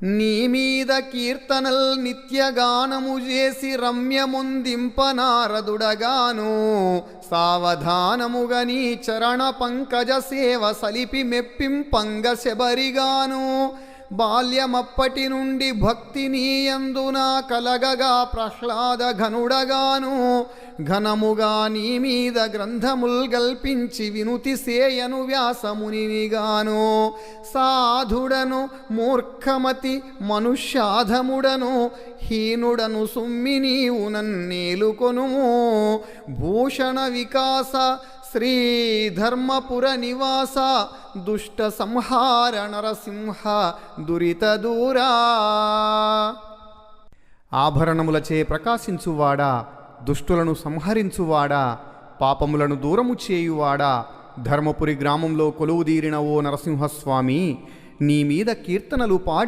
నీ మీద కీర్తనల్ నిత్యగానము చేసి రమ్యముందింప నారదుడగాను సావధానముగా నీ చరణ పంకజ సేవ సలిపి మెప్పింపంగ శబరిగాను బాల్యమప్పటి నుండి భక్తి నీయందున కలగగా ప్రహ్లాద ఘనుడగాను ఘనముగా నీ మీద గ్రంథముల్ గల్పించి వినుతి సేయను వ్యాసమునిగాను సాధుడను మూర్ఖమతి మనుష్యాధముడను హీనుడను సుమ్మి నీవు నన్నేలుకొనుము భూషణ వికాస శ్రీ ధర్మపుర నివాస దుష్ట సంహార నరసింహ దురిత దూరా. ఆభరణములచే ప్రకాశించువాడా, దుష్టులను సంహరించువాడా, పాపములను దూరము చేయువాడా, ధర్మపురి గ్రామంలో కొలువుదీరిన ఓ నరసింహస్వామి, నీ మీద కీర్తనలు పాడి